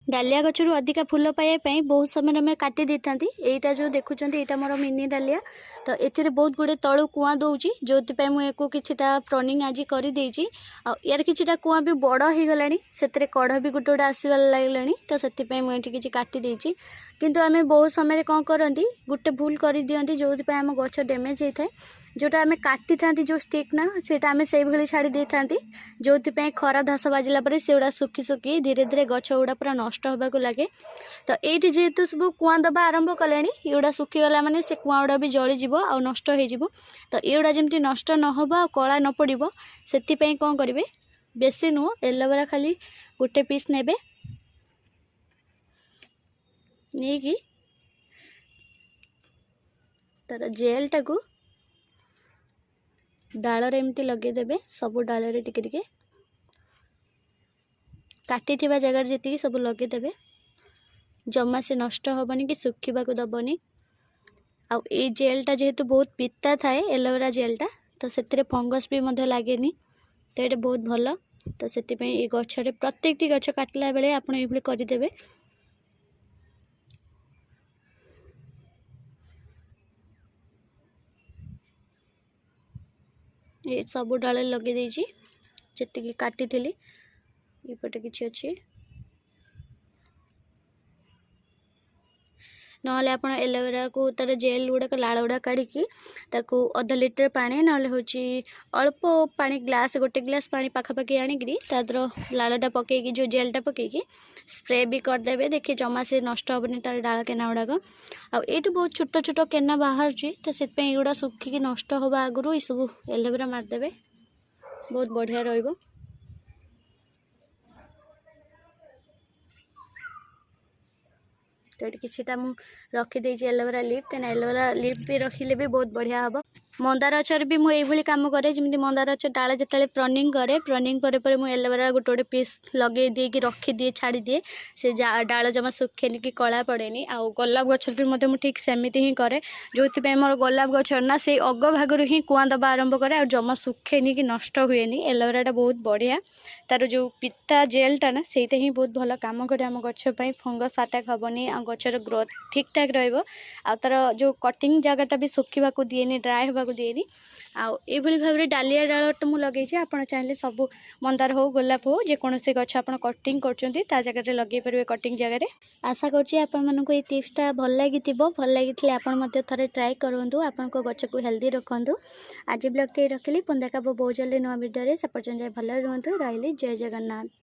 डालिया गचर अधिका फूल पाइबापी बहुत समय आम काटी दे था। यहाँ जो देखुं यहाँ मोर मिनी डालिया तो ये बहुत गुड़े तलू कुआ दूसरी जो मुझे कि प्रनिंग आज करदे यार कि कुआ भी बड़ हो गला से कढ़ भी गोटे गोटे आसबार लगे तो से मुझे किसी काटिदे किंतु आम बहुत समय कौन करती गोटे भूल कर दिखती जो आम गच डैमेज होता है जोटा आम काटी था जो स्टिक ना सेटा आम से भाई छाड़ी दे था जो खरा धास बाजिला से गुड़ा सुखी सुखी धीरे धीरे गछ गुड़ा पूरा नष्ट होगा लगे। तो ये जेहेतु सब कुआ दबा आरंभ कले युड़ा सुखीगला माने से कुआ गुड़ा भी जलीज आ नष्ट हो तो युड़ा जमी नष्ट नहब आ कला न पड़ो से कौन करेंगे बेसी नुह एलोवेरा खाली गोटे पीस ने नहीं तार जेल टाकू डालर एमती लगेदेवे सब डालर टिके टिके काटी थिबा जगह जी सब लगेदेवे जमा से नष्ट हेनी कि सुखा दबनी आ जेलटा जेहेतु बहुत पिता थाए एलोवेरा जेलटा तो से फंगस भी लगे तो ये बहुत भल तो से गचर प्रत्येक गच काटला बेले आप करदे ये सब डाल लगे जी काटी थी ये किसी अच्छी ना आप एलोवेरा को तार जेल गुड़ाक लाल गुड़ा काढ़ी अधा लिटर पानी ना हूँ अल्प पानी ग्लास गोटे ग्लास पानी पाखापाखि आणिकी तादर लालटा पकईकी जो जेलटा पकईकी स्प्रे भी करदे देखिए जमा से नष्ट हेनी तार डाल केना गुड़ाक आठ बहुत छोट छोट केना बाहर तो से गुड़ा सुखिकी नष्ट हवा आगु ये सब एलोवेरा मारदेवे बहुत बढ़िया रहिबो। तो ये किसी रखीदे एलोवेरा लिप कहीं एलोवेरा लिप भी रखिले भी बहुत बढ़िया हम। मंदार गचर भी मुझे कम करे जमी मंदार गच डाल जो प्रनिंग करे प्रनिंग पर मुझे एलोवेरा गोटे गोटे पीस लगे दिए रखीदिए छाड़ी दिए से डाल जमा सुखेनि कि कला पड़ेनि आ गोलाप गचर भी मुझे ठीक सेमती ही करे जो मोर गोलाप गचर ना से अग भाग ही कुआ दबा आरंभ करे और जमा सुखेनि कि नष्ट हुए एलोवेरा बहुत बढ़िया तार जो पिता जेलटा ना से ही बहुत भल कम करे आम गछपाई फंगस अटैक हेनी आ गचर ग्रोथ ठीक ठाक रार जो कटिंग जगटा भी सुखा दिए ड्राए होगा दिए आई भाव में डालिया डाल तो मुझे लगे आप चाहिए सब मंदार हो गोलाप हो जेकोसी गछ आप कटिंग कर जगह लगे पारे कटिंग जगह। आशा करूँ ये टिप्सटा भल लगी भल लगी आप थे ट्राए करूँ आपण गच को हेल्दी रखुँ। आज ब्लॉग रखिली पुणी देखा बहुत जल्दी नुआ वीडियो से पर्यटन भल रुहतु रही जय जगन्नाथ।